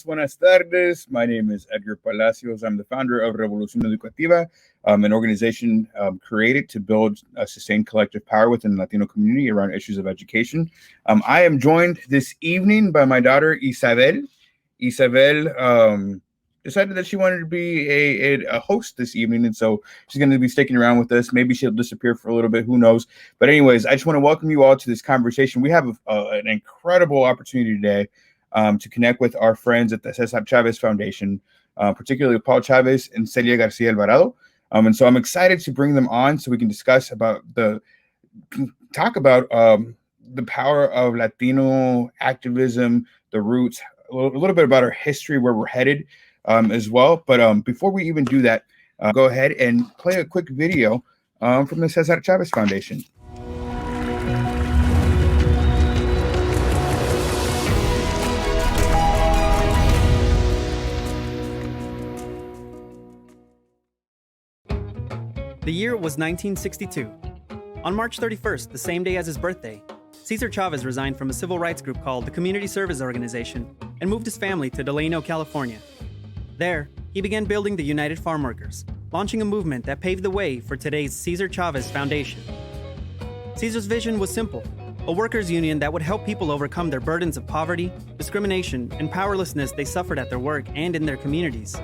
Buenas tardes. My name is Edgar Palacios. I'm the founder of Revolución Educativa, an organization created to build a sustained collective power within the Latino community around issues of education. I am joined this evening by my daughter, Isabel. Isabel decided that she wanted to be a host this evening, and so she's going to be sticking around with us. Maybe she'll disappear for a little bit. Who knows? But anyways, I just want to welcome you all to this conversation. We have an incredible opportunity today to connect with our friends at the Cesar Chavez Foundation, particularly Paul Chavez and Celia Garcia-Alvarado. And so I'm excited to bring them on so we can discuss about the power of Latino activism, the roots, a little bit about our history, where we're headed as well. But before we even do that, go ahead and play a quick video from the Cesar Chavez Foundation. The year was 1962. On March 31st, the same day as his birthday, Cesar Chavez resigned from a civil rights group called the Community Service Organization and moved his family to Delano, California. There, he began building the United Farm Workers, launching a movement that paved the way for today's Cesar Chavez Foundation. Cesar's vision was simple: a workers' union that would help people overcome their burdens of poverty, discrimination, and powerlessness they suffered at their work and in their communities.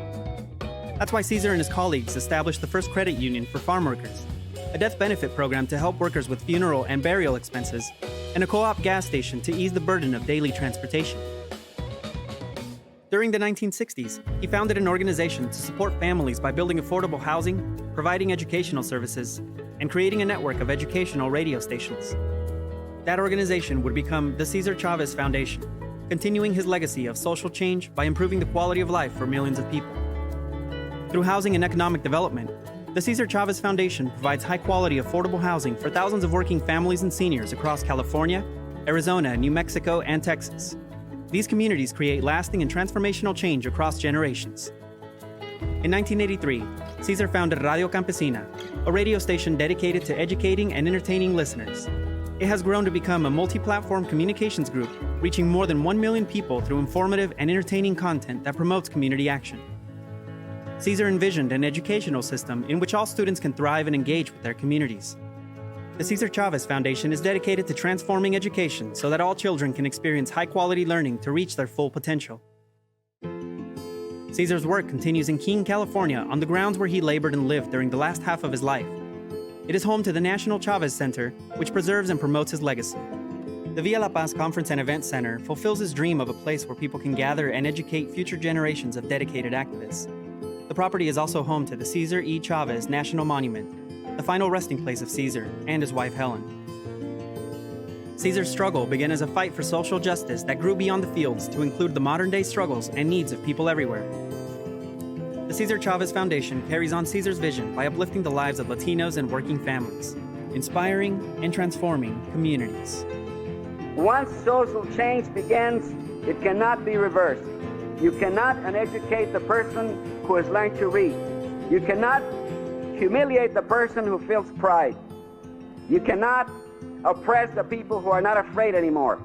That's why Cesar and his colleagues established the first credit union for farm workers, a death benefit program to help workers with funeral and burial expenses, and a co-op gas station to ease the burden of daily transportation. During the 1960s, he founded an organization to support families by building affordable housing, providing educational services, and creating a network of educational radio stations. That organization would become the Cesar Chavez Foundation, continuing his legacy of social change by improving the quality of life for millions of people. Through housing and economic development, the Cesar Chavez Foundation provides high-quality, affordable housing for thousands of working families and seniors across California, Arizona, New Mexico, and Texas. These communities create lasting and transformational change across generations. In 1983, Cesar founded Radio Campesina, a radio station dedicated to educating and entertaining listeners. It has grown to become a multi-platform communications group, reaching more than 1 million people through informative and entertaining content that promotes community action. Cesar envisioned an educational system in which all students can thrive and engage with their communities. The Cesar Chavez Foundation is dedicated to transforming education so that all children can experience high-quality learning to reach their full potential. Cesar's work continues in Keene, California, on the grounds where he labored and lived during the last half of his life. It is home to the National Chavez Center, which preserves and promotes his legacy. The Via La Paz Conference and Event Center fulfills his dream of a place where people can gather and educate future generations of dedicated activists. The property is also home to the Cesar E. Chavez National Monument, the final resting place of Cesar and his wife Helen. Cesar's struggle began as a fight for social justice that grew beyond the fields to include the modern-day struggles and needs of people everywhere. The Cesar Chavez Foundation carries on Cesar's vision by uplifting the lives of Latinos and working families, inspiring and transforming communities. Once social change begins, it cannot be reversed. You cannot uneducate the person who has learned to read. You cannot humiliate the person who feels pride. You cannot oppress the people who are not afraid anymore.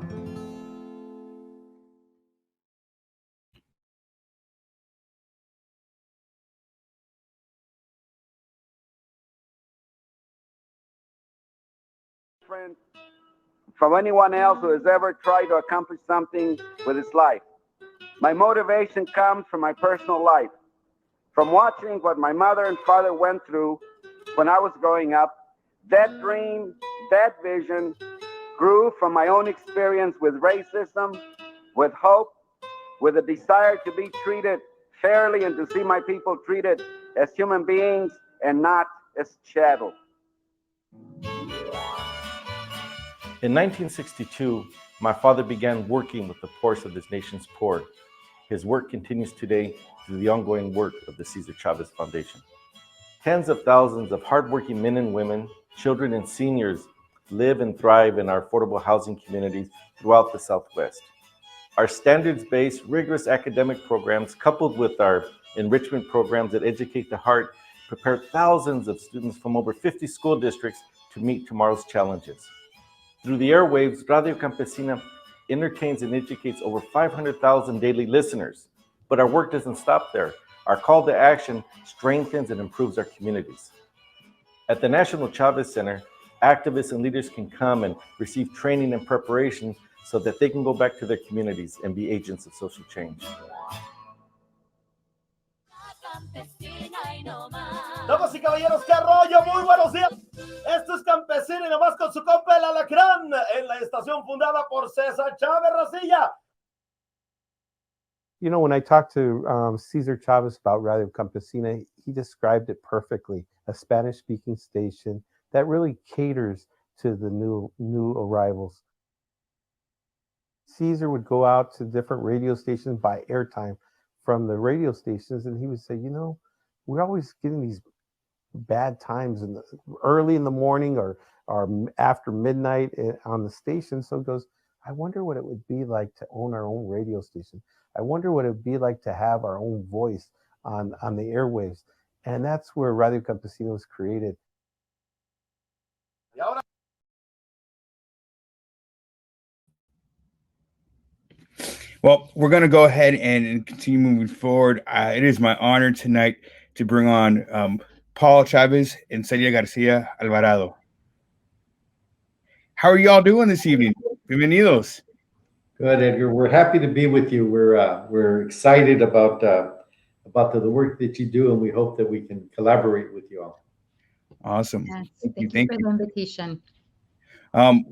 Different from anyone else who has ever tried to accomplish something with his life. My motivation comes from my personal life, from watching what my mother and father went through when I was growing up. That dream, that vision grew from my own experience with racism, with hope, with a desire to be treated fairly and to see my people treated as human beings and not as chattel. In 1962, my father began working with the poorest of this nation's poor. His work continues today through the ongoing work of the Cesar Chavez Foundation. Tens of thousands of hardworking men and women, children and seniors live and thrive in our affordable housing communities throughout the Southwest. Our standards-based, rigorous academic programs, coupled with our enrichment programs that educate the heart, prepare thousands of students from over 50 school districts to meet tomorrow's challenges. Through the airwaves, Radio Campesina entertains and educates over 500,000 daily listeners. But our work doesn't stop there. Our call to action strengthens and improves our communities. At the National Chavez Center, activists and leaders can come and receive training and preparation so that they can go back to their communities and be agents of social change. Damas y caballeros, qué rollo, muy buenos días. Esto es Campesino y nomás con su compa el Alacrán en la estación fundada por Cesar Chavez Racilla. You know, when I talked to Cesar Chavez about Radio Campesina, he described it perfectly. A Spanish-speaking station that really caters to the new arrivals. Cesar would go out to different radio stations, buy airtime from the radio stations, and he would say, you know, we're always getting these bad times early in the morning or after midnight on the station. So he goes, I wonder what it would be like to own our own radio station. I wonder what it would be like to have our own voice on the airwaves. And that's where Radio Campesina was created. Well, we're going to go ahead and continue moving forward. It is my honor tonight to bring on Paul Chavez and Celia Garcia-Alvarado. How are y'all doing this evening? Bienvenidos. Good, Edgar. We're happy to be with you. We're excited about the work that you do, and we hope that we can collaborate with you all. Awesome. Yes, thank you for the invitation.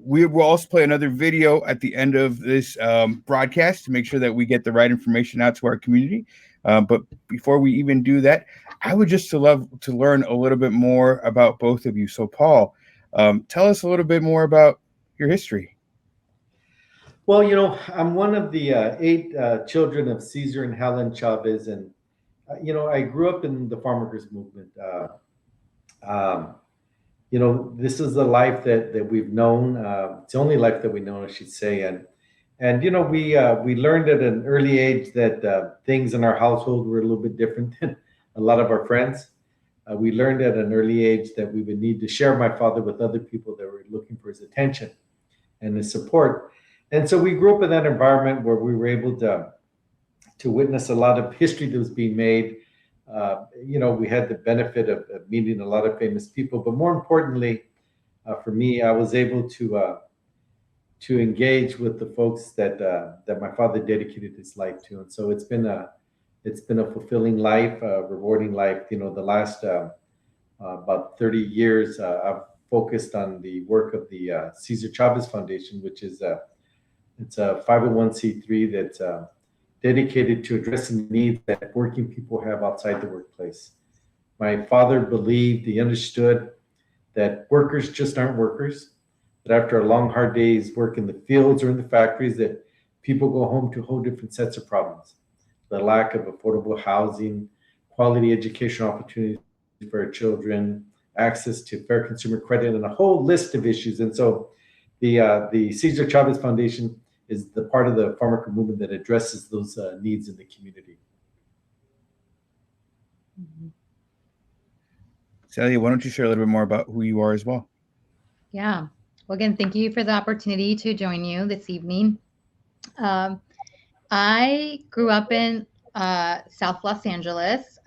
We will also play another video at the end of this broadcast to make sure that we get the right information out to our community. But before we even do that, I would just love to learn a little bit more about both of you. So, Paul, tell us a little bit more about your history. Well, you know, I'm one of the 8 children of Cesar and Helen Chavez, and you know, I grew up in the farm workers movement. You know, this is the life that we've known. It's the only life that we know, I should say. And you know, we learned at an early age that things in our household were a little bit different than a lot of our friends. We learned at an early age that we would need to share my father with other people that were looking for his attention and his support. And so we grew up in that environment where we were able to witness a lot of history that was being made. You know, we had the benefit of meeting a lot of famous people, but more importantly, for me, I was able to engage with the folks that my father dedicated his life to, and so it's been a fulfilling life, rewarding life. You know, the last about 30 years, I've focused on the work of the Cesar Chavez Foundation, which is it's a 501c3 that's dedicated to addressing needs that working people have outside the workplace. My father believed, he understood that workers just aren't workers, that after a long, hard day's work in the fields or in the factories, that people go home to whole different sets of problems. The lack of affordable housing, quality educational opportunities for our children, access to fair consumer credit, and a whole list of issues. And so the Cesar Chavez Foundation is the part of the farm worker movement that addresses those needs in the community. Mm-hmm. Celia, why don't you share a little bit more about who you are as well? Yeah. Well, again, thank you for the opportunity to join you this evening. I grew up in South Los Angeles,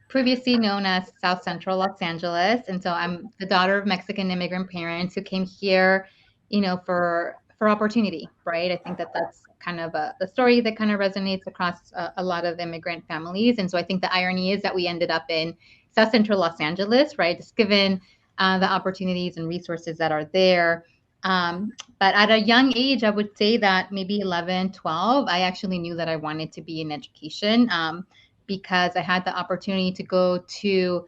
previously known as South Central Los Angeles. And so I'm the daughter of Mexican immigrant parents who came here, you know, for opportunity, right? I think that's kind of a story that kind of resonates across a lot of immigrant families. And so I think the irony is that we ended up in South Central Los Angeles, right? Just given the opportunities and resources that are there. But at a young age, I would say that maybe 11, 12, I actually knew that I wanted to be in education because I had the opportunity to go to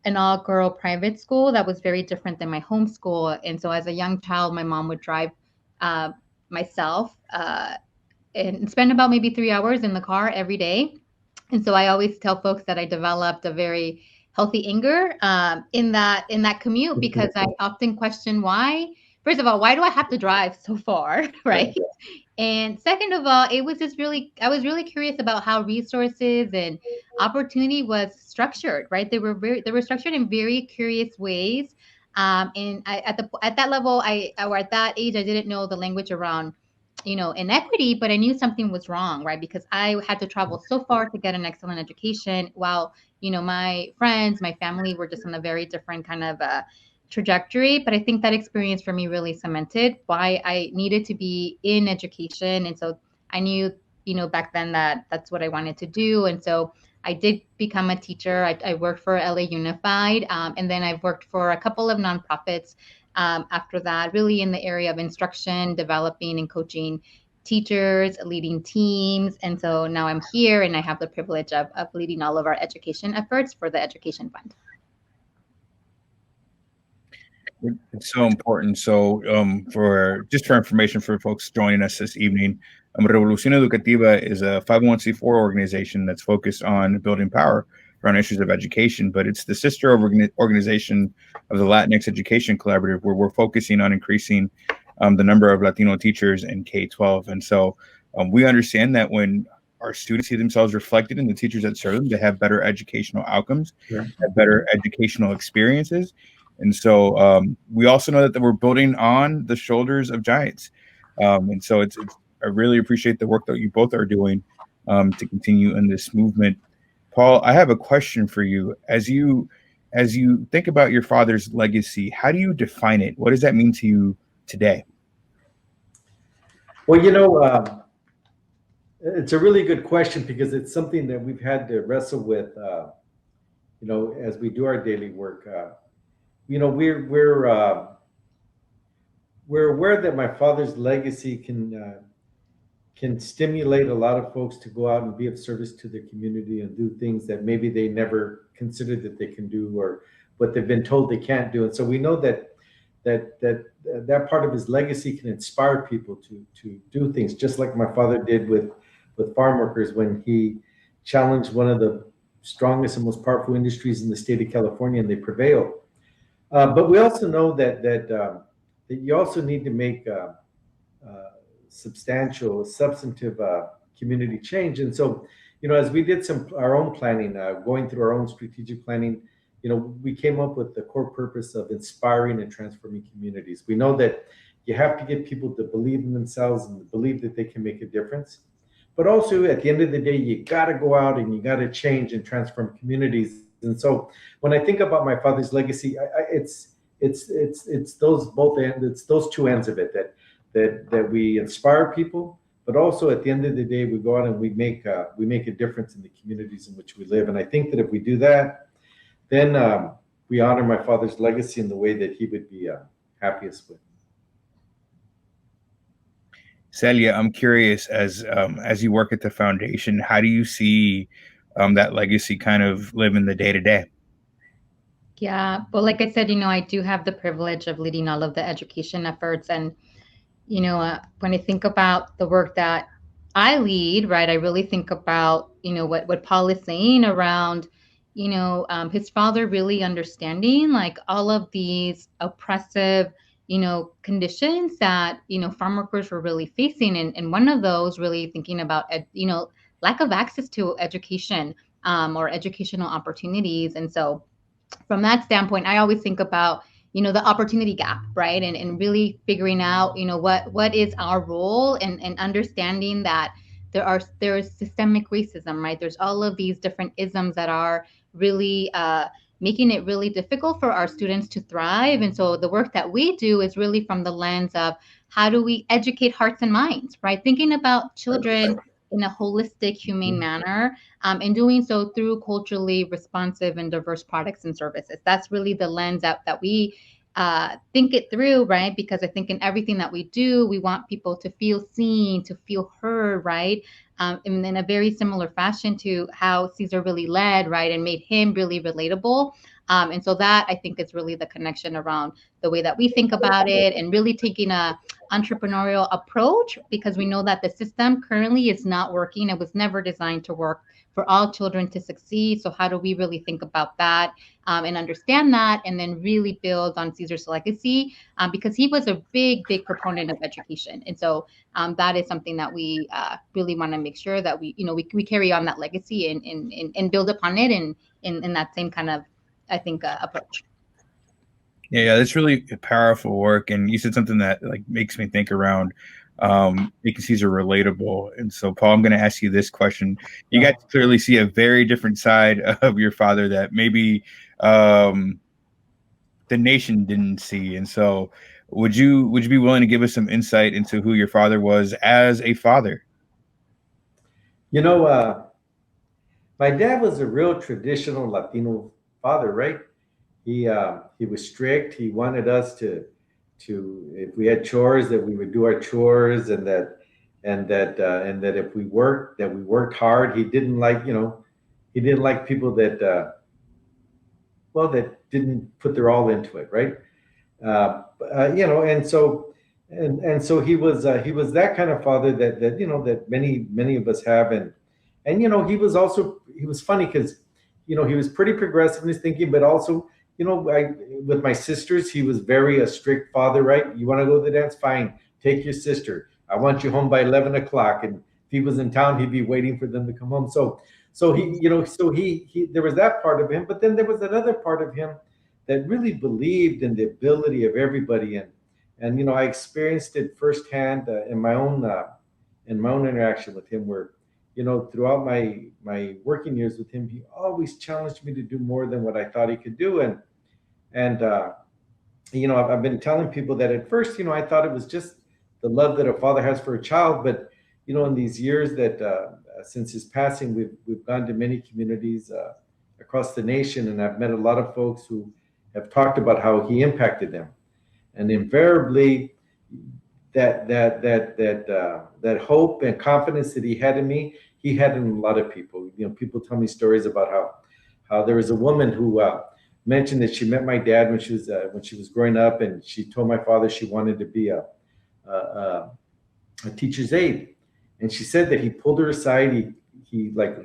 an all-girl private school that was very different than my home school. And so as a young child, my mom would drive myself and spend about maybe 3 hours in the car every day. And so I always tell folks that I developed a very healthy anger in that commute, because I often question why first of all, why do I have to drive so far, right? And second of all, it was just really, I was really curious about how resources and opportunity was structured, right? They were structured in very curious ways. And at that level, or at that age, I didn't know the language around, inequity, but I knew something was wrong, right? Because I had to travel so far to get an excellent education, while my friends, my family were just on a very different kind of trajectory. But I think that experience for me really cemented why I needed to be in education. And so I knew, back then that that's what I wanted to do. And so I did become a teacher. I worked for LA Unified, and then I've worked for a couple of nonprofits after that, really in the area of instruction, developing and coaching teachers, leading teams. And so now I'm here and I have the privilege of leading all of our education efforts for the Education Fund. It's so important. So for information for folks joining us this evening, Revolución Educativa is a 501c4 organization that's focused on building power around issues of education, but it's the sister organization of the Latinx Education Collaborative, where we're focusing on increasing the number of Latino teachers in K-12. And so we understand that when our students see themselves reflected in the teachers that serve them, they have better educational outcomes, have better educational experiences. And so we also know that we're building on the shoulders of giants. And so I really appreciate the work that you both are doing to continue in this movement. Paul, I have a question for you. As you think about your father's legacy, how do you define it? What does that mean to you today? Well, it's a really good question because it's something that we've had to wrestle with, as we do our daily work. We're aware that my father's legacy can stimulate a lot of folks to go out and be of service to their community and do things that maybe they never considered that they can do, or what they've been told they can't do. And so we know that part of his legacy can inspire people to do things, just like my father did with farm workers when he challenged one of the strongest and most powerful industries in the state of California, and they prevailed. But we also know that you also need to make substantive community change. And so, as we did our own planning, going through our own strategic planning, we came up with the core purpose of inspiring and transforming communities. We know that you have to get people to believe in themselves and believe that they can make a difference. But also, at the end of the day, you got to go out and you got to change and transform communities. And so, when I think about my father's legacy, it's those both ends. It's those two ends of it that we inspire people, but also at the end of the day, we go out and we make a difference in the communities in which we live. And I think that if we do that, then we honor my father's legacy in the way that he would be happiest with. Celia, I'm curious, as you work at the foundation, how do you see that legacy kind of live in the day to day? Yeah, well, like I said, I do have the privilege of leading all of the education efforts. And, when I think about the work that I lead, right, I really think about, what Paul is saying around, his father really understanding like all of these oppressive, conditions that, farm workers were really facing. And one of those really thinking about, lack of access to education or educational opportunities. And so from that standpoint, I always think about, the opportunity gap, right? And really figuring out, what is our role, and understanding that there is systemic racism, right? There's all of these different isms that are really making it really difficult for our students to thrive. And so the work that we do is really from the lens of how do we educate hearts and minds, right? Thinking about children in a holistic, humane manner, and doing so through culturally responsive and diverse products and services. That's really the lens that we think it through, right? Because I think in everything that we do, we want people to feel seen, to feel heard, right? And in a very similar fashion to how Cesar really led, right? And made him really relatable. And so that I think is really the connection around the way that we think about it, and really taking a entrepreneurial approach, because we know that the system currently is not working. It was never designed to work for all children to succeed. So how do we really think about that and understand that, and then really build on Cesar's legacy, because he was a big proponent of education. And so that is something that we really want to make sure that we carry on that legacy and build upon it in that same kind of, I think, approach. Yeah, that's really powerful work. And you said something that like makes me think around making Cesar relatable. And so, Paul, I'm going to ask you this question. You got to clearly see a very different side of your father that maybe the nation didn't see. And so, would you be willing to give us some insight into who your father was as a father? You know, my dad was a real traditional Latino father, right? He was strict. He wanted us to if we had chores, that we would do our chores, and that if we worked, that we worked hard. He didn't like people that that didn't put their all into it, right? And so he was that kind of father that many of us have, and he was funny because he was pretty progressive in his thinking, but also with my sisters, he was very a strict father, right? You want to go to the dance? Fine. Take your sister. I want you home by 11 o'clock. And if he was in town, he'd be waiting for them to come home. So he there was that part of him, but then there was another part of him that really believed in the ability of everybody. And I experienced it firsthand in my own interaction with him, where throughout my working years with him, he always challenged me to do more than what I thought he could do. And I've been telling people that at first, I thought it was just the love that a father has for a child. But, in these years that since his passing, we've gone to many communities across the nation, and I've met a lot of folks who have talked about how he impacted them. And invariably, that hope and confidence that he had in me, he had in a lot of people. People tell me stories about how there was a woman who mentioned that she met my dad when she was growing up, and she told my father she wanted to be a teacher's aide, and she said that he pulled her aside. He like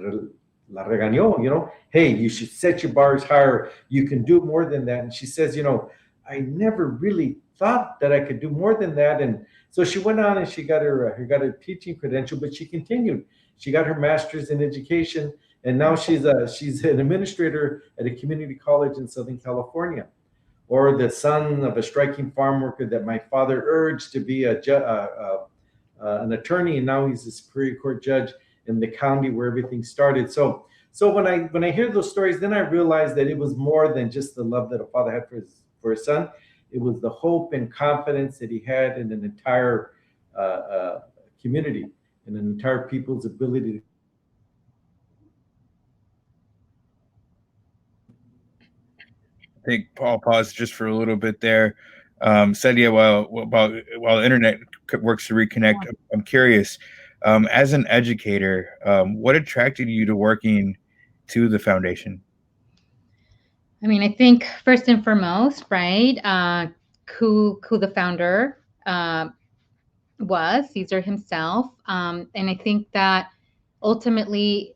la regañó, hey, you should set your bars higher. You can do more than that. And she says, I never really thought that I could do more than that. And so she went on and she got her teaching credential, but she continued. She got her master's in education, and now she's an administrator at a community college in Southern California. Or the son of a striking farm worker that my father urged to be an attorney, and now he's a Superior Court judge in the county where everything started. So when I hear those stories, then I realize that it was more than just the love that a father had for his son. It was the hope and confidence that he had in an entire community and an entire people's ability to. I think Paul paused just for a little bit there. Celia, while the internet works to reconnect, I'm curious, as an educator, what attracted you to working to the foundation? I mean, I think first and foremost, right, who the founder was, Cesar himself. And I think that ultimately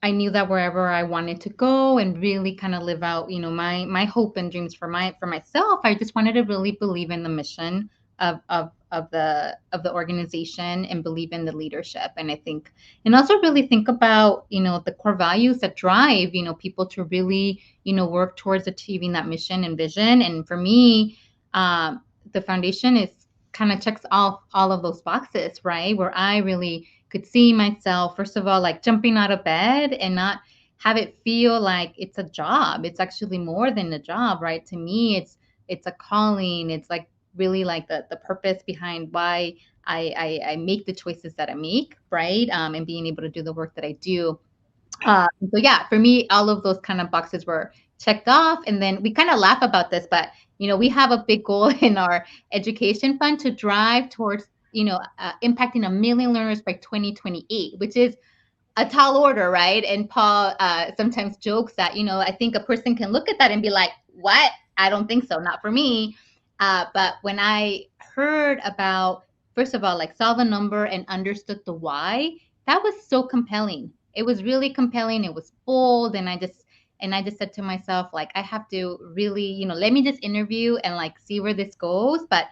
I knew that wherever I wanted to go and really kind of live out, my hope and dreams for myself, I just wanted to really believe in the mission of the organization and believe in the leadership. And I think, and also really think about, the core values that drive, people to really, work towards achieving that mission and vision. And for me, the foundation is kind of checks all of those boxes, right? Where I really could see myself, first of all, like jumping out of bed and not have it feel like it's a job. It's actually more than a job, right? To me, it's a calling. It's like really like the purpose behind why I make the choices that I make, right? And being able to do the work that I do. So yeah, for me, all of those kind of boxes were checked off. And then we kind of laugh about this, but we have a big goal in our education fund to drive towards impacting 1 million learners by 2028, which is a tall order, right? And Paul sometimes jokes that I think a person can look at that and be like, "What? I don't think so. Not for me." But when I heard about, first of all, like saw the number and understood the why, that was so compelling. It was really compelling. It was bold. And I just said to myself, like, I have to really, let me just interview and like see where this goes. But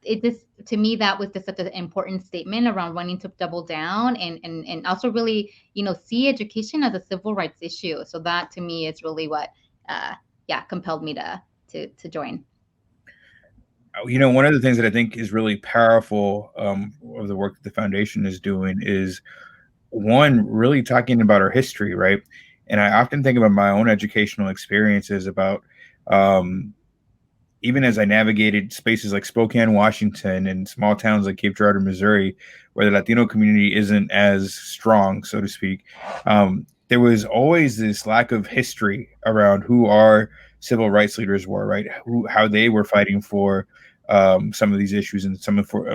it just, to me, that was just such an important statement around wanting to double down and also really, see education as a civil rights issue. So that to me is really what, compelled me to join. One of the things that I think is really powerful of the work that the foundation is doing is, one, really talking about our history, right? And I often think about my own educational experiences about even as I navigated spaces like Spokane, Washington, and small towns like Cape Girardeau, Missouri, where the Latino community isn't as strong, so to speak, there was always this lack of history around who our civil rights leaders were, right? How they were fighting for some of these issues and some for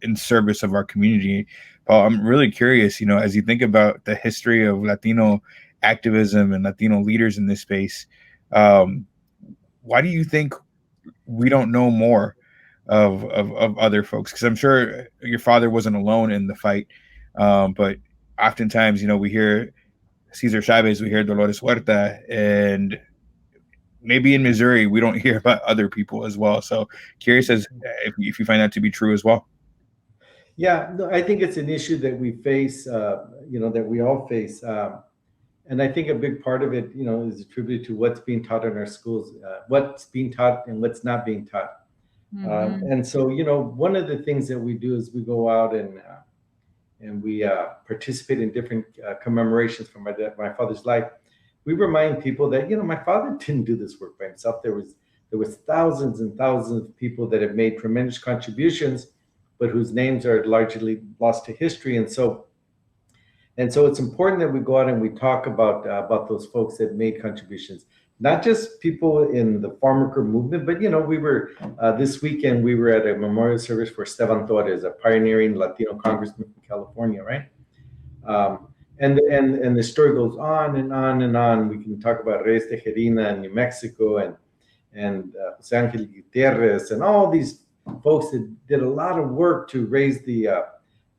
in service of our community. Paul, I'm really curious, as you think about the history of Latino activism and Latino leaders in this space, why do you think we don't know more of other folks? Because I'm sure your father wasn't alone in the fight, but oftentimes, we hear Cesar Chavez, we hear Dolores Huerta, and maybe in Missouri we don't hear about other people as well. So curious as if you find that to be true as well. Yeah, no, I think it's an issue that we face, that we all face. And I think a big part of it, is attributed to what's being taught in our schools, what's being taught and what's not being taught. And so, one of the things that we do is we go out and we participate in different commemorations from my father's life. We remind people that, my father didn't do this work by himself. There was thousands and thousands of people that have made tremendous contributions, but whose names are largely lost to history. And so it's important that we go out and we talk about those folks that made contributions, not just people in the farm worker movement, but we were this weekend we were at a memorial service for Esteban Torres, a pioneering Latino congressman from California, right? And the story goes on and on and on. We can talk about Reyes Tejerina in New Mexico and Jose Angel Gutierrez and all these folks that did a lot of work to raise the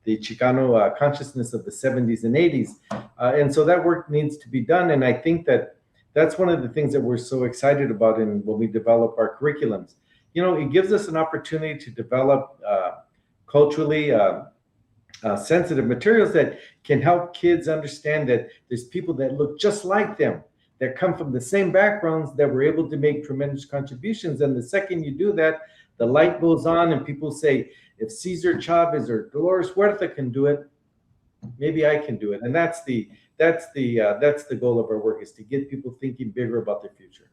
Chicano consciousness of the 70s and 80s. And so that work needs to be done. And I think that's one of the things that we're so excited about when we develop our curriculums. It gives us an opportunity to develop culturally sensitive materials that can help kids understand that there's people that look just like them, that come from the same backgrounds, that were able to make tremendous contributions. And the second you do that, the light goes on and people say, if Cesar Chavez or Dolores Huerta can do it, maybe I can do it. And that's the goal of our work, is to get people thinking bigger about their future.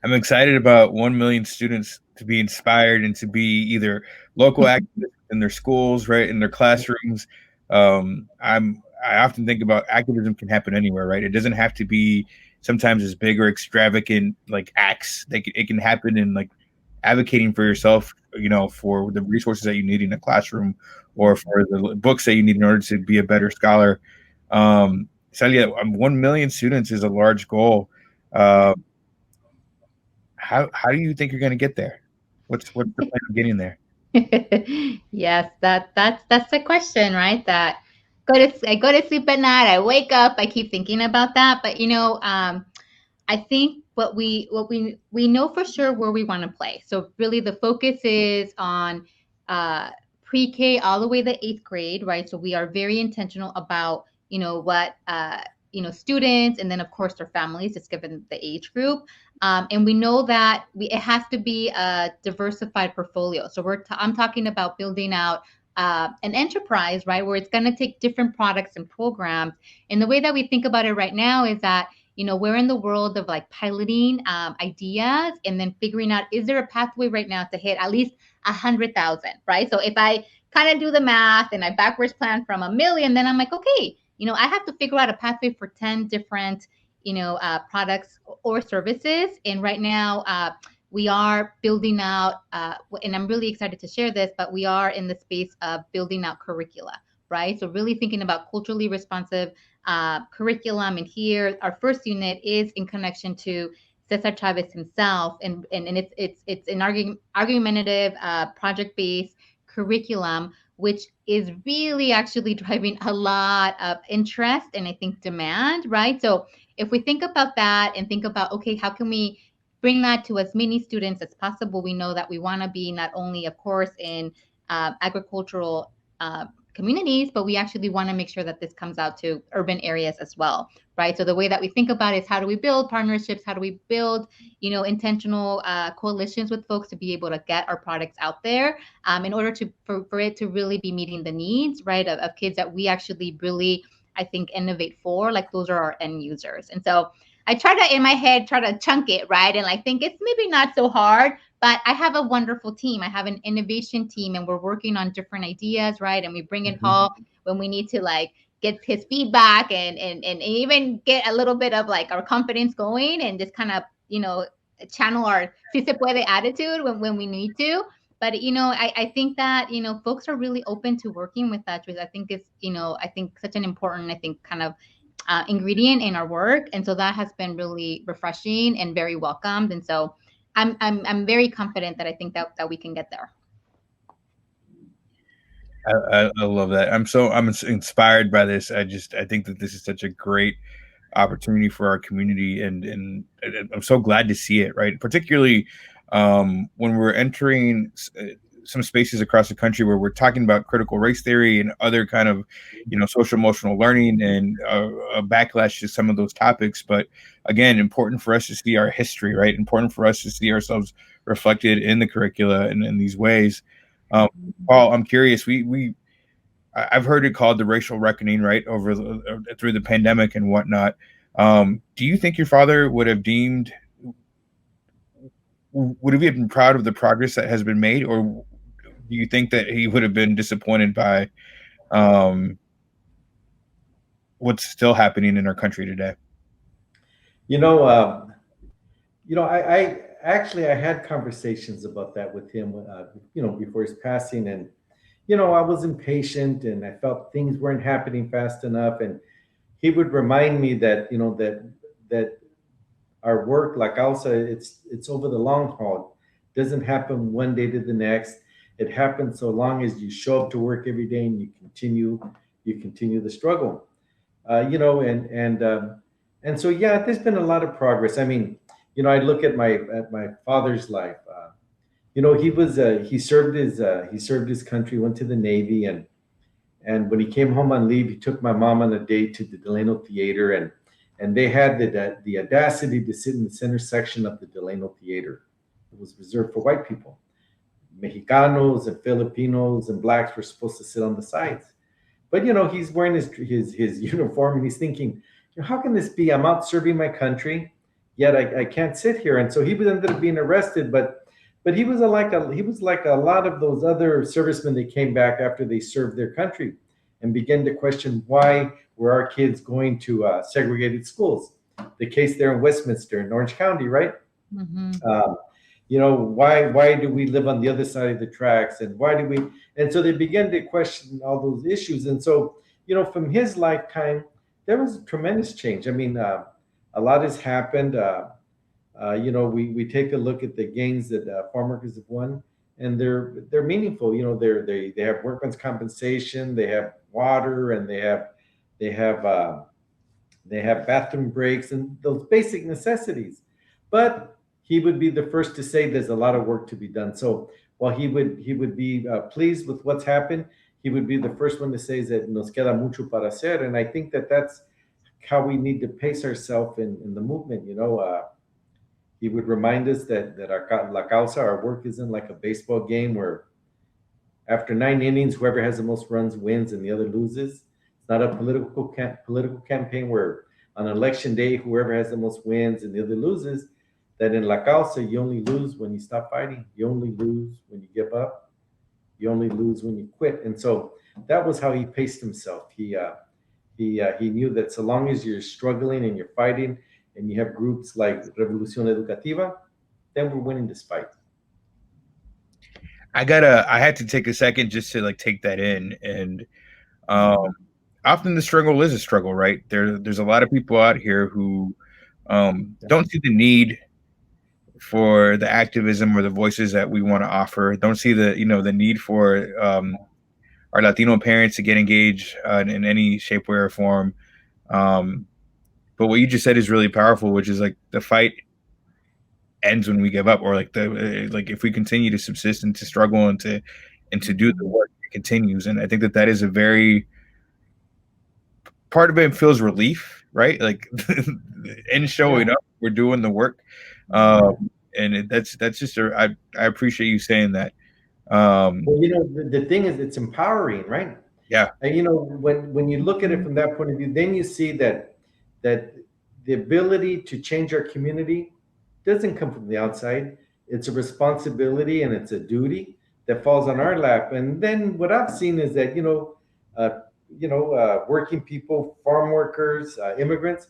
I'm excited about 1 million students to be inspired and to be either local activists in their schools, right, in their classrooms. I often think about activism can happen anywhere, right? It doesn't have to be sometimes as big or extravagant like acts. It can happen in like advocating for yourself, for the resources that you need in a classroom or for the books that you need in order to be a better scholar. Celia, 1 million students is a large goal. How do you think you're going to get there? What's the plan of getting there? Yes, that's the question, right? That I go to sleep at night, I wake up, I keep thinking about that. But I think what we know for sure where we want to play. So really the focus is on pre-K all the way to 8th grade, right? So we are very intentional about what students, and then of course their families, just given the age group. And we know that it has to be a diversified portfolio. So I'm talking about building out an enterprise, right, where it's going to take different products and programs. And the way that we think about it right now is that, we're in the world of like piloting ideas and then figuring out, is there a pathway right now to hit at least 100,000, right? So if I kind of do the math and I backwards plan from 1 million, then I'm like, okay, I have to figure out a pathway for 10 different, products or services. And right now, we are building out, and I'm really excited to share this, but we are in the space of building out curricula, right? So really thinking about culturally responsive curriculum. And here, our first unit is in connection to Cesar Chavez himself, and it's an argumentative, project-based curriculum, which is really actually driving a lot of interest and I think demand, right? So if we think about that and think about, okay, how can we bring that to as many students as possible? We know that we want to be not only, of course, in agricultural communities, but we actually want to make sure that this comes out to urban areas as well, right? So the way that we think about it is, how do we build partnerships? How do we build, intentional coalitions with folks to be able to get our products out there, in order for it to really be meeting the needs, right, of kids that we actually really, I think, innovate for. Like, those are our end users. And so I try to, in my head, try to chunk it, right? And I think it's maybe not so hard, but I have a wonderful team. I have an innovation team, and we're working on different ideas, right? And we bring in Paul when we need to, like, get his feedback and even get a little bit of, like, our confidence going, and just kind of, channel our si se puede attitude when we need to. But, I think that, folks are really open to working with us, which I think is, I think such an important, I think, kind of ingredient in our work. And so that has been really refreshing and very welcomed. And so I'm very confident that I think that we can get there. I love that. I'm inspired by this. I think that this is such a great opportunity for our community, and I'm so glad to see it, right? Particularly when we're entering some spaces across the country where we're talking about critical race theory and other kind of, social emotional learning, and a backlash to some of those topics. But again, important for us to see our history, right? Important for us to see ourselves reflected in the curricula and in these ways. Paul, I'm curious. I've heard it called the racial reckoning, right, through the pandemic and whatnot. Do you think your father would have been proud of the progress that has been made, or do you think that he would have been disappointed by what's still happening in our country today? I had conversations about that with him, before his passing, and I was impatient and I felt things weren't happening fast enough, and he would remind me that that our work, like also, it's over the long haul. It doesn't happen one day to the next. It happens so long as you show up to work every day and you continue the struggle. And so, yeah, there's been a lot of progress. I mean, I look at my father's life. He served his country, went to the Navy, and when he came home on leave, he took my mom on a date to the Delano Theater, and they had the audacity to sit in the center section of the Delano Theater. It was reserved for white people. Mexicanos and Filipinos and blacks were supposed to sit on the sides. But he's wearing his uniform, and he's thinking, how can this be? I'm out serving my country, yet I can't sit here. And so he ended up being arrested. But he was like a lot of those other servicemen that came back after they served their country, and began to question, why were our kids going to segregated schools? The case there in Westminster in Orange County, right? Why do we live on the other side of the tracks, and why do we? And so they began to question all those issues. And so, from his lifetime, there was a tremendous change. I mean, a lot has happened. We take a look at the gains that farm workers have won, and they're meaningful. They have workman's compensation, they have water, and they have bathroom breaks and those basic necessities. But he would be the first to say there's a lot of work to be done. So while he would be pleased with what's happened, he would be the first one to say that nos queda mucho para hacer. And I think that that's how we need to pace ourselves in the movement. He would remind us that our La Causa, our work, isn't like a baseball game where after 9 innings, whoever has the most runs wins and the other loses. It's not a political campaign where on election day, whoever has the most wins and the other loses. That in La Causa, you only lose when you stop fighting. You only lose when you give up. You only lose when you quit. And so that was how he paced himself. He knew that so long as you're struggling and you're fighting, and you have groups like Revolución Educativa, then we're winning this fight. I had to take a second just to take that in. And often the struggle is a struggle, right? There's a lot of people out here who don't see the need for the activism or the voices that we want to offer. Don't see the the need for our Latino parents to get engaged in any shape, way, or form. But what you just said is really powerful, which is like the fight ends when we give up, or like if we continue to subsist and to struggle and to do the work, it continues. And I think that is a very part of it feels relief, right? Like in showing up, we're doing the work. And that's just I appreciate you saying that. Well, the thing is, it's empowering, right? Yeah. And when you look at it from that point of view, then you see that the ability to change our community doesn't come from the outside. It's a responsibility and it's a duty that falls on our lap. And then what I've seen is that working people, farm workers, immigrants,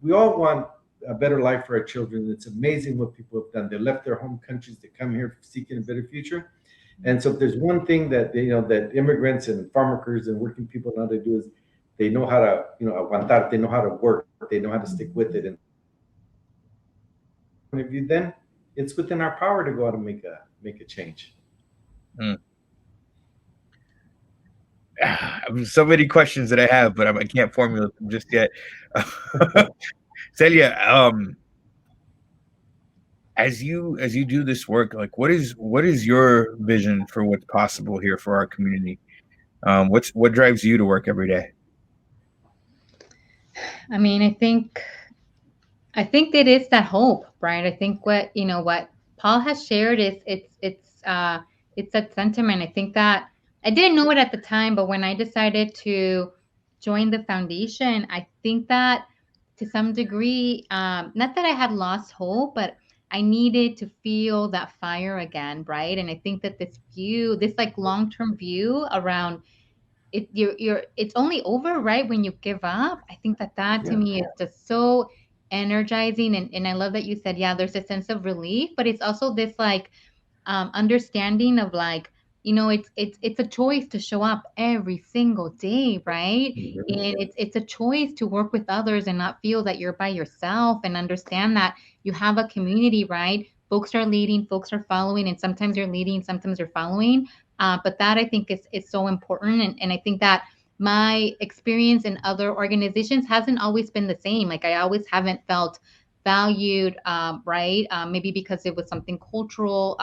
we all want a better life for our children. It's amazing what people have done. They left their home countries to come here seeking a better future. And so if there's one thing that that immigrants and farm workers and working people know how to do is they know how to aguantar, they know how to work, they know how to stick with it. And then it's within our power to go out and make a change. So many questions that I have, but I can't formulate them just yet. Celia, as you do this work, like what is your vision for what's possible here for our community? What drives you to work every day? I mean, I think it is that hope, right? I think what Paul has shared is it's that sentiment. I think that I didn't know it at the time, but when I decided to join the foundation, I think that to some degree, not that I had lost hope, but I needed to feel that fire again, right? And I think that this like long-term view around it, it's only over, right, when you give up. I think that to me is just so energizing, and I love that you said, there's a sense of relief, but it's also this like understanding of like, it's a choice to show up every single day, right? And it's a choice to work with others and not feel that you're by yourself, and understand that you have a community, right? Folks are leading, folks are following, and sometimes you're leading, sometimes you're following. But that I think is so important. And I think that my experience in other organizations hasn't always been the same. Like I always haven't felt valued, right? Maybe because it was something cultural,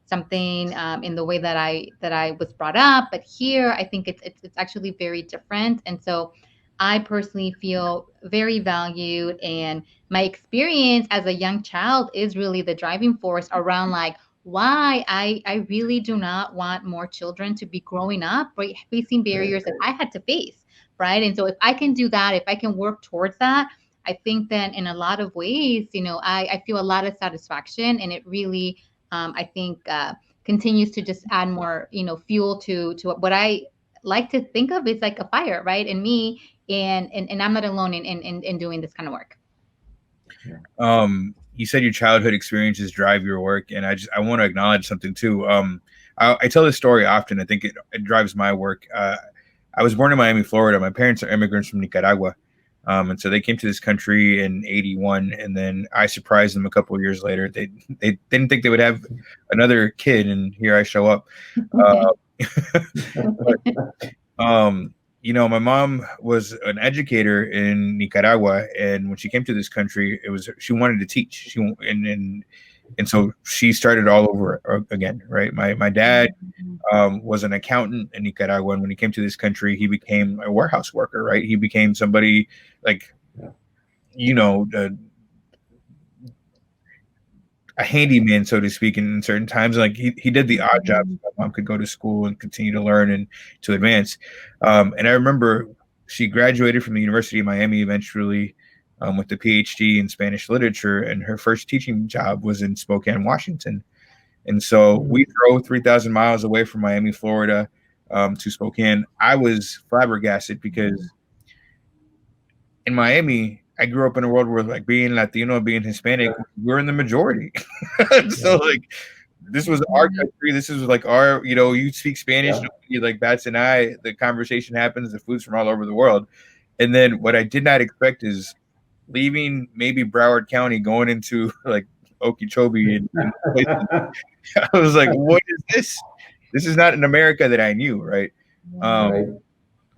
something in the way that I was brought up. But here, I think it's actually very different. And so I personally feel very valued, and my experience as a young child is really the driving force around like why I really do not want more children to be growing up, right, facing barriers that I had to face, right? And so if I can do that, if I can work towards that, I think then in a lot of ways, I feel a lot of satisfaction, and it really, I think, continues to just add more, fuel to what I like to think of is like a fire, right? In me, and I'm not alone in doing this kind of work. You said your childhood experiences drive your work, and I want to acknowledge something too. I tell this story often. I think it drives my work. I was born in Miami, Florida. My parents are immigrants from Nicaragua. And so they came to this country in 81, and then I surprised them a couple of years later. They didn't think they would have another kid, and here I show up. My mom was an educator in Nicaragua, and when she came to this country, she wanted to teach. And so she started all over again, right? My dad was an accountant in Nicaragua, and when he came to this country, he became a warehouse worker, right? He became somebody like, a handyman, so to speak, in certain times. Like he did the odd jobs. My mom could go to school and continue to learn and to advance. And I remember she graduated from the University of Miami eventually, with the PhD in Spanish literature, and her first teaching job was in Spokane, Washington. And so we drove 3,000 miles away from Miami, Florida, to Spokane. I was flabbergasted because in Miami, I grew up in a world where like being Latino, being Hispanic, we're in the majority. So like this was our country. This is like our, you speak Spanish, nobody like bats an eye. The conversation happens. The food's from all over the world. And then what I did not expect is leaving maybe Broward County, going into like Okeechobee and I was like, what is this? This is not an America that I knew, right? Right.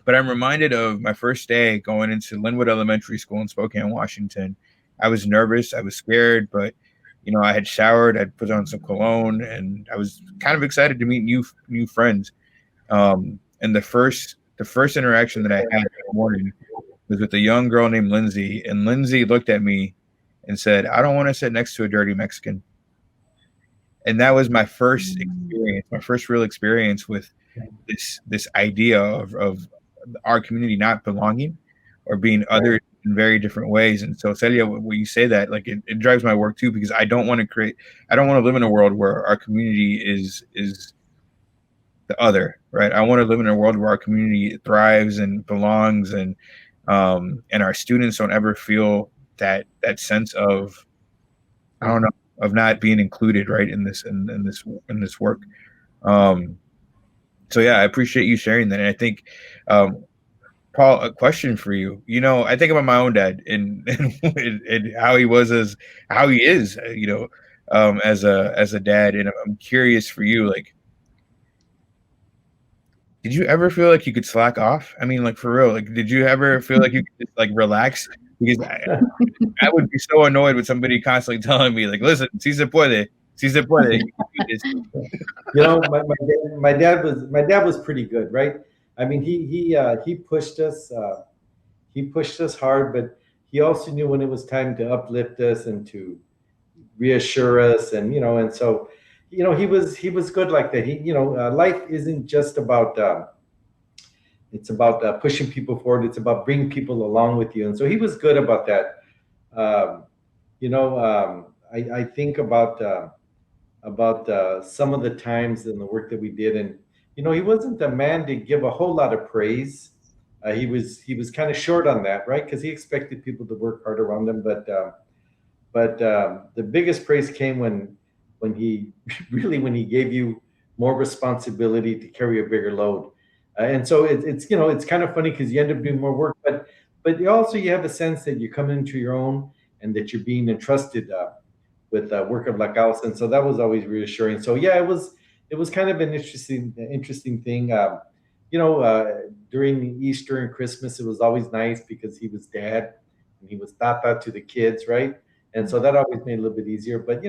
But I'm reminded of my first day going into Linwood Elementary School in Spokane, Washington. I was nervous, I was scared, but I had showered, I'd put on some cologne, and I was kind of excited to meet new friends. And the first interaction that I had that morning was with a young girl named Lindsay, and Lindsay looked at me and said, "I don't want to sit next to a dirty Mexican." And that was my first experience, my first real experience with this idea of our community not belonging or being other in very different ways. And so, Celia, when you say that, like it drives my work too, because I don't want to live in a world where our community is the other, right? I want to live in a world where our community thrives and belongs, and our students don't ever feel that sense of, I don't know, of not being included, right, in this work. So yeah, I appreciate you sharing that. And I think, Paul, a question for you. I think about my own dad and how he is, as a dad. And I'm curious for you, like, did you ever feel like you could slack off? I mean, like, for real, like, did you ever feel like you could just, like, relax? Because I would be so annoyed with somebody constantly telling me, like, listen, si se puede. My dad was pretty good, right? I mean, he pushed us. He pushed us hard, but he also knew when it was time to uplift us and to reassure us, and and so he was good like that. Life isn't just about it's about pushing people forward. It's about bringing people along with you, and so he was good about that. I think about some of the times in the work that we did, and he wasn't the man to give a whole lot of praise. He was kind of short on that, right? Because he expected people to work hard around him. But the biggest praise came when he gave you more responsibility to carry a bigger load. And so it's kind of funny because you end up doing more work, but also you have a sense that you're coming into your own and that you're being entrusted with work of la causa, and so that was always reassuring. So yeah, it was kind of an interesting thing. During Easter and Christmas, it was always nice because he was dad and he was tata to the kids, right? And so that always made it a little bit easier. But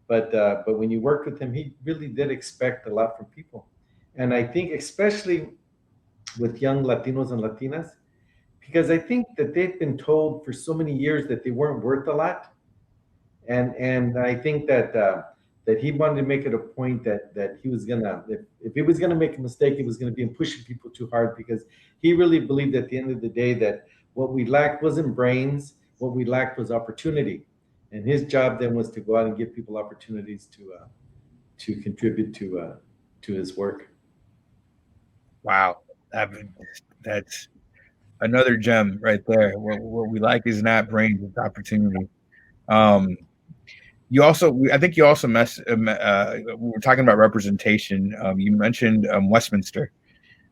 but when you worked with him, he really did expect a lot from people, and I think especially with young Latinos and Latinas, because I think that they've been told for so many years that they weren't worth a lot. And I think that he wanted to make it a point that he was gonna, if he was gonna make a mistake, it was gonna be in pushing people too hard, because he really believed at the end of the day that what we lacked wasn't brains, what we lacked was opportunity, and his job then was to go out and give people opportunities to contribute to his work. Wow, that's another gem right there. What we like is not brains, it's opportunity. I think you also we were talking about representation. You mentioned Westminster,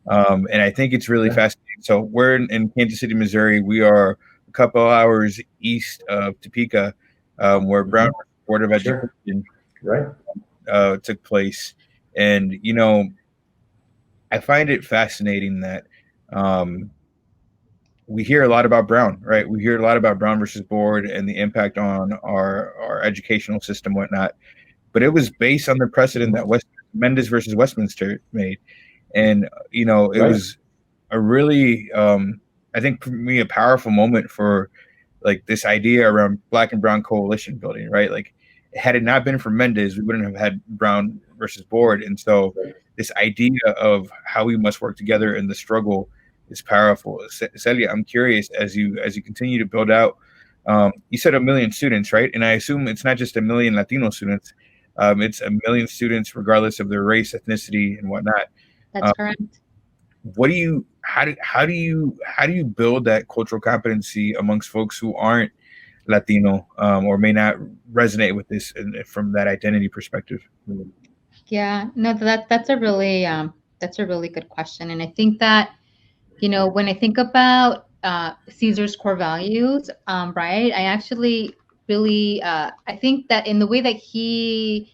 and I think it's really fascinating. So we're in Kansas City, Missouri. We are a couple hours east of Topeka, where Brown Board of Education took place. And I find it fascinating that we hear a lot about Brown, right? We hear a lot about Brown versus Board and the impact on our educational system, whatnot. But it was based on the precedent that Mendes versus Westminster made. And, it was a really, I think for me, a powerful moment for like this idea around Black and Brown coalition building, right? Like, had it not been for Mendes, we wouldn't have had Brown versus Board. And so this idea of how we must work together in the struggle is powerful. Celia, I'm curious, as you continue to build out, you said 1 million students, right? And I assume it's not just 1 million Latino students. It's 1 million students regardless of their race, ethnicity, and whatnot. That's correct. How do you build that cultural competency amongst folks who aren't Latino, or may not resonate with this from that identity perspective? Yeah, no, that's a really good question. And I think that, when I think about Cesar's core values, right, I actually really, I think that in the way that he,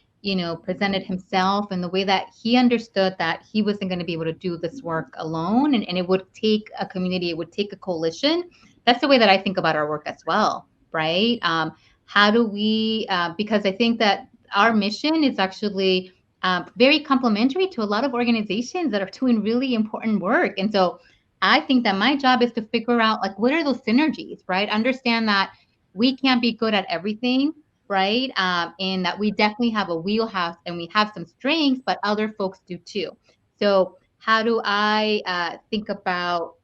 presented himself and the way that he understood that he wasn't going to be able to do this work alone, and it would take a community, it would take a coalition. That's the way that I think about our work as well, right? How do we, because I think that our mission is actually very complementary to a lot of organizations that are doing really important work. And so I think that my job is to figure out, like, what are those synergies, right? Understand that we can't be good at everything, right? And that we definitely have a wheelhouse and we have some strengths, but other folks do too. So how do I think about,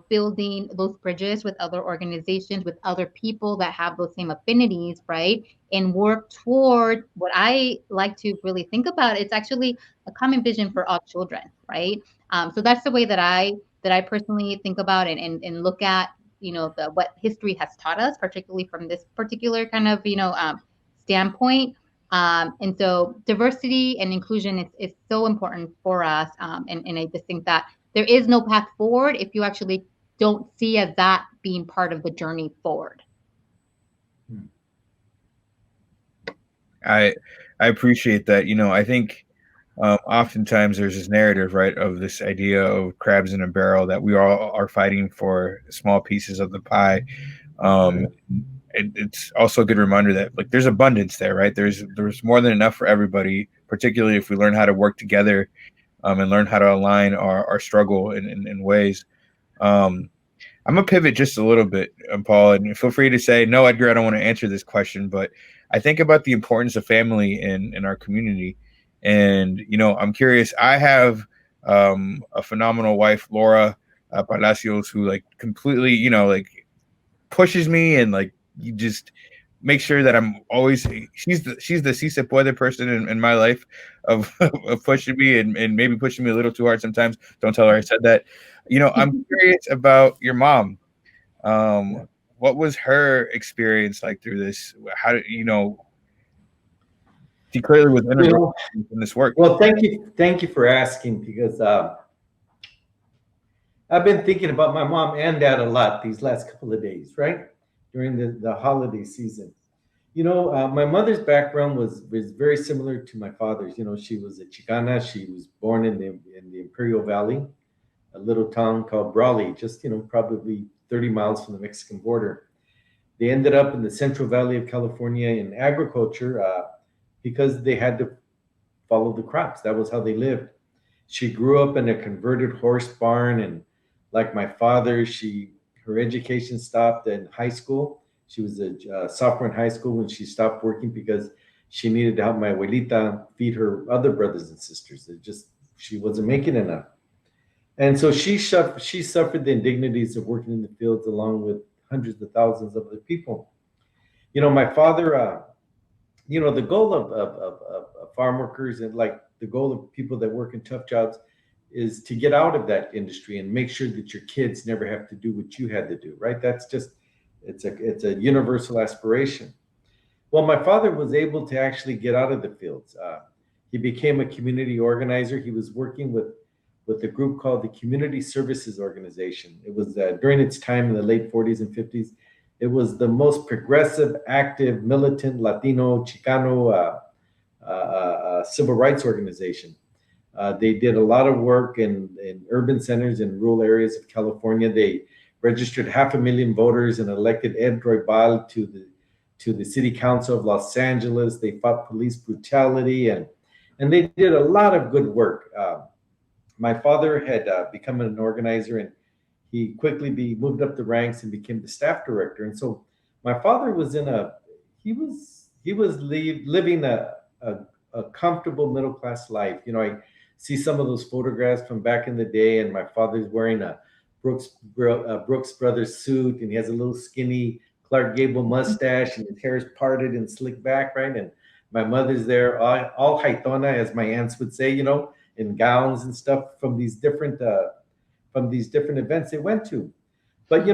building those bridges with other organizations, with other people that have those same affinities, right? And work toward what I like to really think about. It's actually a common vision for all children, right? So that's the way that I personally think about and look at, what history has taught us, particularly from this particular kind of, standpoint. And so diversity and inclusion is so important for us. And I just think that there is no path forward if you actually don't see as that being part of the journey forward. I appreciate that. I think oftentimes there's this narrative, right, of this idea of crabs in a barrel, that we all are fighting for small pieces of the pie. It's also a good reminder that, like, there's abundance there, right? There's more than enough for everybody, particularly if we learn how to work together and learn how to align our struggle in ways. I'm gonna pivot just a little bit, Paul, and feel free to say, no, Edgar, I don't want to answer this question, but I think about the importance of family in our community. And, I'm curious, I have a phenomenal wife, Laura Palacios, who, like, completely, like, pushes me and, like, you just make sure that I'm always, she's the si se puede person in my life of pushing me and maybe pushing me a little too hard sometimes. Don't tell her I said that. I'm curious about your mom. What was her experience like through this? How did, she clearly was integral in this work. Well, thank you for asking, because I've been thinking about my mom and dad a lot these last couple of days, right? During the holiday season. My mother's background was very similar to my father's. She was a Chicana. She was born in the Imperial Valley, a little town called Brawley, just, probably 30 miles from the Mexican border. They ended up in the Central Valley of California in agriculture because they had to follow the crops. That was how they lived. She grew up in a converted horse barn, and like my father, her education stopped in high school. She was a sophomore in high school when she stopped working because she needed to help my abuelita feed her other brothers and sisters. She wasn't making enough. And so she suffered the indignities of working in the fields along with hundreds of thousands of other people. My father, the goal of farm workers, and, like, the goal of people that work in tough jobs, is to get out of that industry and make sure that your kids never have to do what you had to do, right? That's just, it's a universal aspiration. Well, my father was able to actually get out of the fields. He became a community organizer. He was working with a group called the Community Services Organization. It was during its time in the late 40s and 50s. It was the most progressive, active, militant Latino, Chicano civil rights organization. They did a lot of work in urban centers and rural areas of California. They registered 500,000 voters and elected Ed Roybal to the city council of Los Angeles. They fought police brutality, and they did a lot of good work. My father had become an organizer, and he quickly moved up the ranks and became the staff director. And so my father was living a comfortable middle class life. I see some of those photographs from back in the day, and my father's wearing a Brooks Brothers suit, and he has a little skinny Clark Gable mustache, and his hair is parted and slicked back, right? And my mother's there, all haitona, as my aunts would say, in gowns and stuff from these different events they went to. But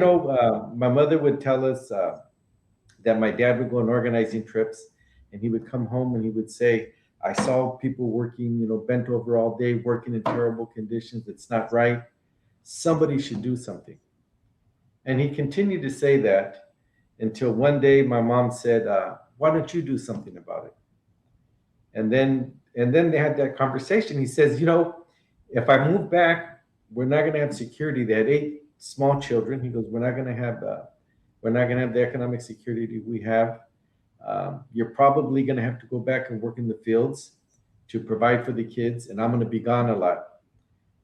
my mother would tell us that my dad would go on organizing trips, and he would come home and he would say, I saw people working, bent over all day, working in terrible conditions. It's not right. Somebody should do something. And he continued to say that until one day my mom said, why don't you do something about it? And then they had that conversation. He says, you know, if I move back, we're not going to have security. They had 8 small children. He goes, we're not going to have the economic security we have. You're probably going to have to go back and work in the fields to provide for the kids, and I'm going to be gone a lot.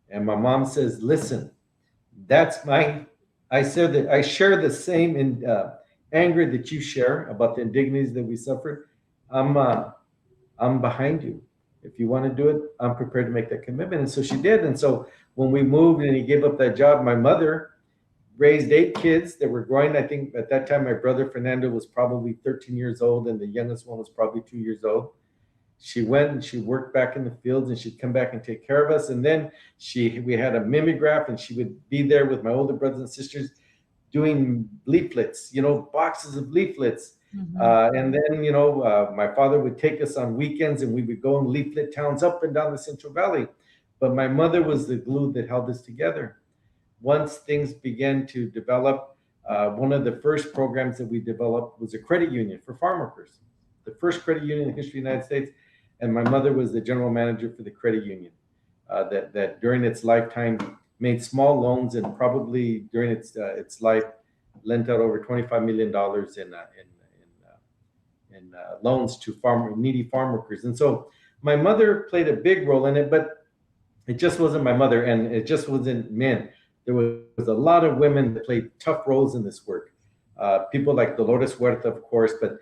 And my mom says, listen, I said that I share the same anger that you share about the indignities that we suffered. I'm behind you. If you want to do it, I'm prepared to make that commitment. And so she did. And so when we moved and he gave up that job, my mother raised 8 kids that were growing. I think at that time, my brother Fernando was probably 13 years old, and the youngest one was probably 2 years old. She went and she worked back in the fields, and she'd come back and take care of us. And then we had a mimeograph, and she would be there with my older brothers and sisters doing leaflets, boxes of leaflets. And then, my father would take us on weekends, and we would go in leaflet towns up and down the Central Valley. But my mother was the glue that held us together. Once things began to develop, one of the first programs that we developed was a credit union for farm workers, the first credit union in the history of the United States. And my mother was the general manager for the credit union that during its lifetime made small loans, and probably during its life lent out over $25 million in loans to needy farm workers. And so my mother played a big role in it, but it just wasn't my mother, and it just wasn't men. There was a lot of women that played tough roles in this work. People like Dolores Huerta, of course, but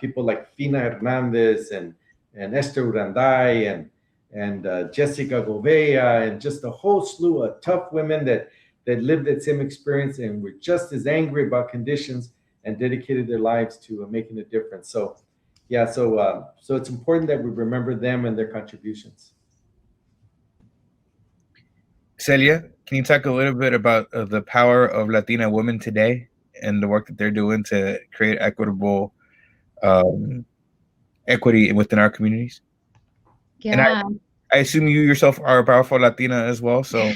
people like Fina Hernandez and Esther Uranday and Jessica Gouveia, and just a whole slew of tough women that lived that same experience and were just as angry about conditions and dedicated their lives to making a difference. So it's important that we remember them and their contributions. Celia, can you talk a little bit about the power of Latina women today and the work that they're doing to create equitable equity within our communities? Yeah. And I assume you yourself are a powerful Latina as well. So,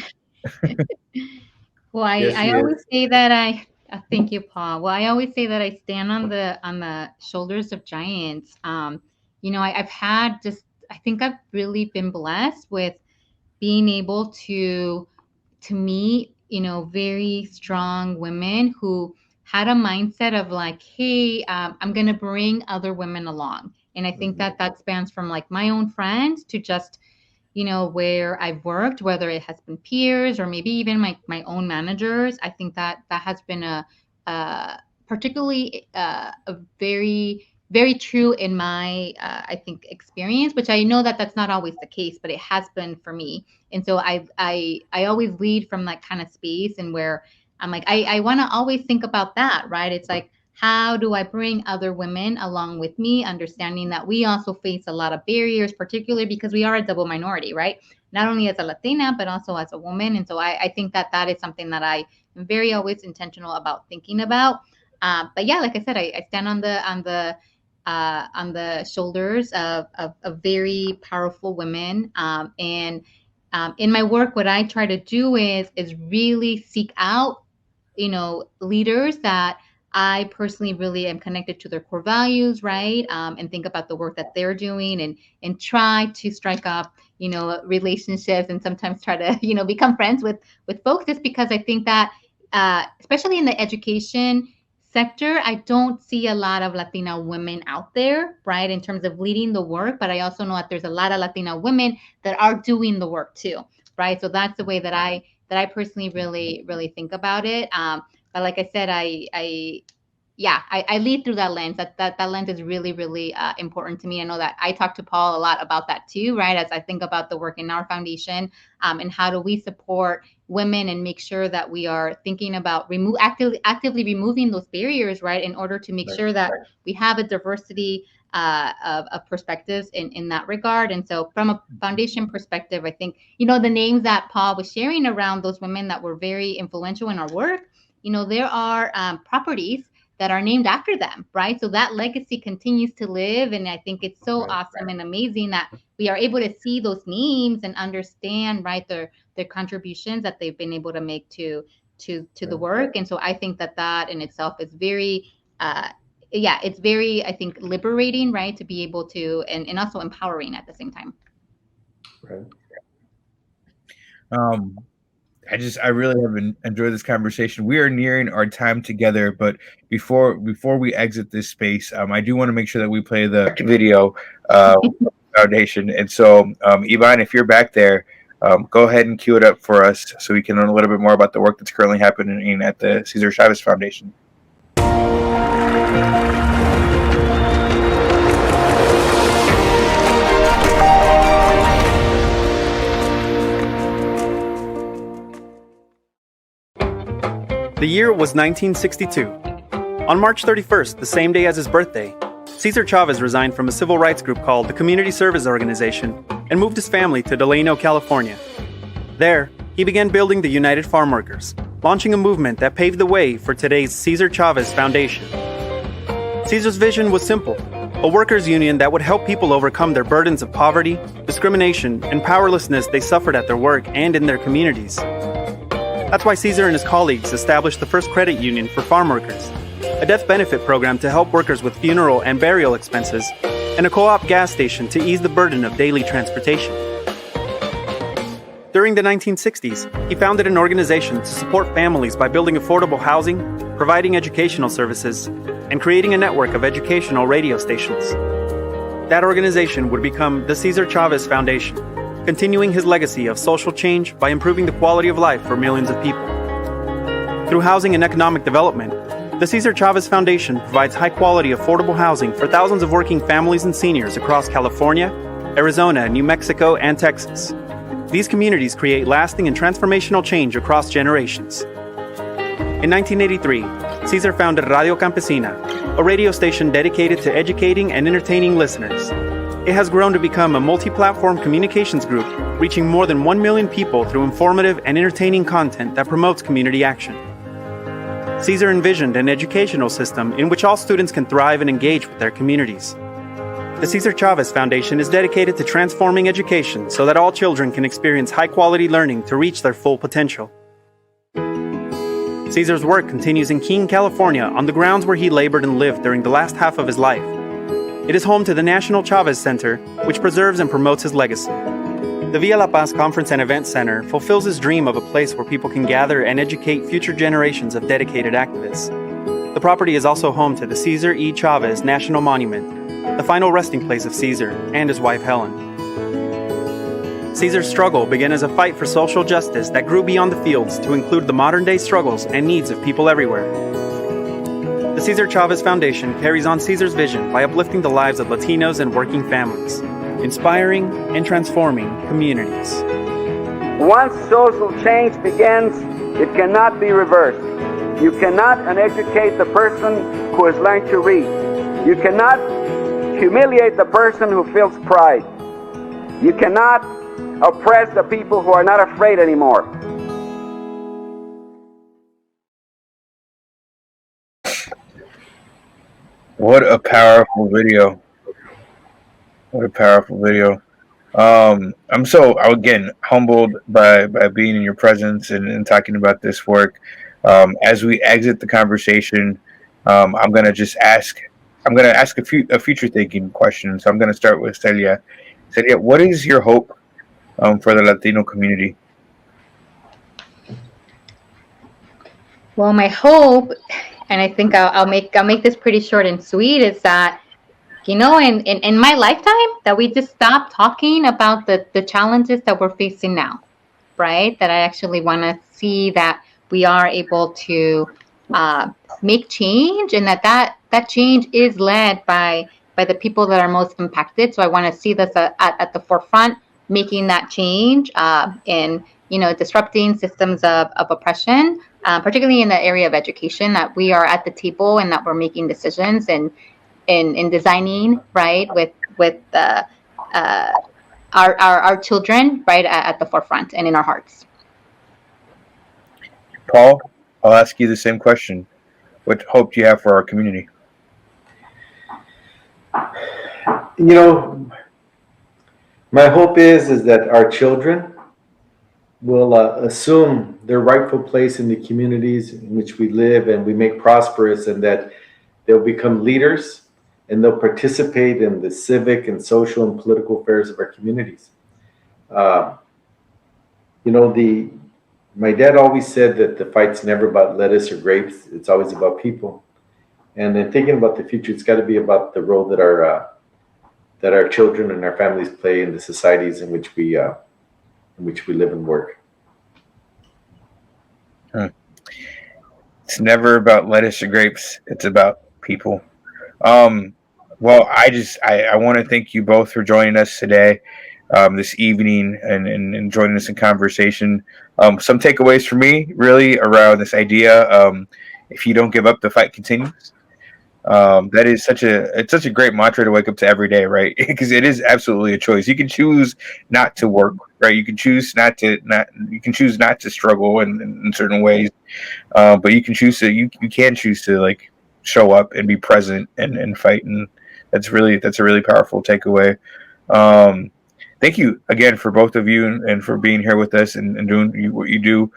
well, I always say that thank you, Paul. Well, I always say that I stand on the shoulders of giants. I've I think I've really been blessed with being able to meet, very strong women who had a mindset of like, hey, I'm going to bring other women along. And I think that spans from like my own friends to just, where I've worked, whether it has been peers or maybe even my own managers. I think that has been particularly a very, very true in my, I think, experience, which I know that that's not always the case, but it has been for me. And so I always lead from that kind of space, and where I'm like, I want to always think about that, right? It's like, how do I bring other women along with me, understanding that we also face a lot of barriers, particularly because we are a double minority, right? Not only as a Latina, but also as a woman. And so I think that is something that I am very always intentional about thinking about. But yeah, like I said, I stand on the shoulders of very powerful women. And in my work, what I try to do is really seek out, leaders that I personally really am connected to their core values, right? And think about the work that they're doing, and try to strike up, relationships, and sometimes try to, become friends with folks, just because I think that, especially in the education sector, I don't see a lot of Latina women out there, right, in terms of leading the work. But I also know that there's a lot of Latina women that are doing the work too, right? So that's the way that I personally really, really think about it. But like I said, I lead through that lens. That lens is really, really important to me. I know that I talk to Paul a lot about that too, right? As I think about the work in our foundation, and how do we support women and make sure that we are thinking about actively removing those barriers, right, in order to make sure that we have a diversity of perspectives in that regard. And so from a foundation perspective, I think, the names that Paul was sharing around those women that were very influential in our work, there are properties that are named after them, right? So that legacy continues to live. And I think it's so awesome and amazing that we are able to see those names and understand, right, their contributions that they've been able to make to the work. And so I think that in itself is very yeah, it's very, I think, liberating, right, to be able to, and also empowering at the same time. Right. I really have enjoyed this conversation. We are nearing our time together, but before we exit this space, I do want to make sure that we play the video foundation. And so, Ivan, if you're back there, go ahead and cue it up for us so we can learn a little bit more about the work that's currently happening at the Cesar Chavez Foundation. The year was 1962. On March 31st, the same day as his birthday, Cesar Chavez resigned from a civil rights group called the Community Service Organization and moved his family to Delano, California. There, he began building the United Farm Workers, launching a movement that paved the way for today's Cesar Chavez Foundation. Cesar's vision was simple: a workers' union that would help people overcome their burdens of poverty, discrimination, and powerlessness they suffered at their work and in their communities. That's why Cesar and his colleagues established the first credit union for farm workers, a death benefit program to help workers with funeral and burial expenses, and a co-op gas station to ease the burden of daily transportation. During the 1960s, he founded an organization to support families by building affordable housing, providing educational services, and creating a network of educational radio stations. That organization would become the Cesar Chavez Foundation, continuing his legacy of social change by improving the quality of life for millions of people. Through housing and economic development, the Cesar Chavez Foundation provides high-quality, affordable housing for thousands of working families and seniors across California, Arizona, New Mexico, and Texas. These communities create lasting and transformational change across generations. In 1983, Cesar founded Radio Campesina, a radio station dedicated to educating and entertaining listeners. It has grown to become a multi-platform communications group, reaching more than 1 million people through informative and entertaining content that promotes community action. Cesar envisioned an educational system in which all students can thrive and engage with their communities. The Cesar Chavez Foundation is dedicated to transforming education so that all children can experience high-quality learning to reach their full potential. Cesar's work continues in Keene, California, on the grounds where he labored and lived during the last half of his life. It is home to the National Chavez Center, which preserves and promotes his legacy. The Villa La Paz Conference and Event Center fulfills his dream of a place where people can gather and educate future generations of dedicated activists. The property is also home to the Cesar E. Chavez National Monument, the final resting place of Cesar and his wife Helen. Cesar's struggle began as a fight for social justice that grew beyond the fields to include the modern-day struggles and needs of people everywhere. The Cesar Chavez Foundation carries on Cesar's vision by uplifting the lives of Latinos and working families, inspiring and transforming communities. Once social change begins, it cannot be reversed. You cannot uneducate the person who has learned to read. You cannot humiliate the person who feels pride. You cannot oppress the people who are not afraid anymore. What a powerful video. What a powerful video. I'm so, again, humbled by being in your presence and talking about this work. As we exit the conversation, I'm going to ask a future thinking question. So I'm going to start with Celia. Celia, what is your hope for the Latino community? Well, my hope, and I think I'll make this pretty short and sweet, is that, you know, in my lifetime, that we just stop talking about the challenges that we're facing now, right? That I actually want to see that we are able to make change, and that change is led by the people that are most impacted. So I want to see this at the forefront, making that change in, you know, disrupting systems of oppression, particularly in the area of education, that we are at the table and that we're making decisions and in designing, right, with our children, right, at the forefront and in our hearts. Paul, I'll ask you the same question. What hope do you have for our community? You know, my hope is that our children will assume their rightful place in the communities in which we live and we make prosperous, and that they'll become leaders, and they'll participate in the civic and social and political affairs of our communities. My dad always said that the fight's never about lettuce or grapes. It's always about people. And in thinking about the future, it's got to be about the role that our children and our families play in the societies in which we live and work. It's never about lettuce or grapes. It's about people. Well, I want to thank you both for joining us today, this evening, and joining us in conversation. Some takeaways for me, really, around this idea: if you don't give up, the fight continues. That is such a great mantra to wake up to every day, right? Because it is absolutely a choice. You can choose not to work, right? You can choose not to struggle in certain ways, but you can choose to like show up and be present and fight, and that's a really powerful takeaway. Thank you again for both of you and for being here with us and doing what you do.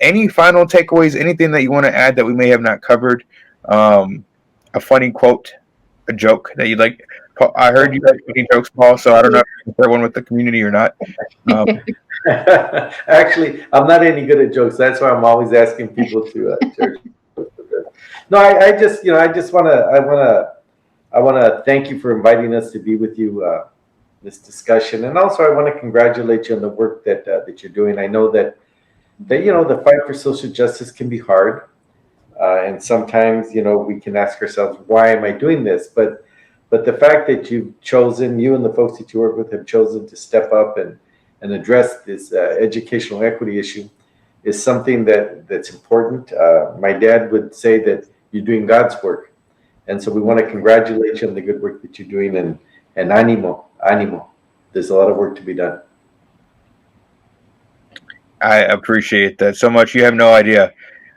Any final takeaways? Anything that you want to add that we may have not covered? A funny quote, a joke that you'd like. Paul, I heard you guys making jokes, Paul, so I don't know if you can share one with the community or not. Actually, I'm not any good at jokes. That's why I'm always asking people to share. No, I want to thank you for inviting us to be with you this discussion, and also I want to congratulate you on the work that you're doing. I know that the fight for social justice can be hard. And sometimes, we can ask ourselves, why am I doing this? But the fact that you and the folks that you work with have chosen to step up and address this educational equity issue is something that's important. My dad would say that you're doing God's work. And so we want to congratulate you on the good work that you're doing, and ánimo. There's a lot of work to be done. I appreciate that so much. You have no idea.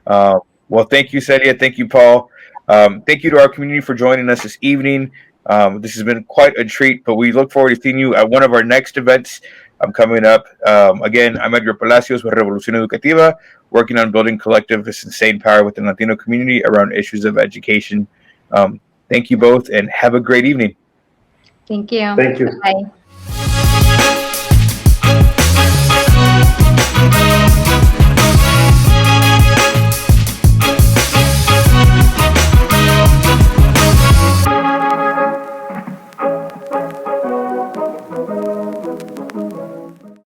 Well, thank you, Celia. Thank you, Paul. Thank you to our community for joining us this evening. This has been quite a treat, but we look forward to seeing you at one of our next events coming up. Again, I'm Edgar Palacios with Revolución Educativa, working on building collective sustained power within the Latino community around issues of education. Thank you both, and have a great evening. Thank you. Thank you. Bye.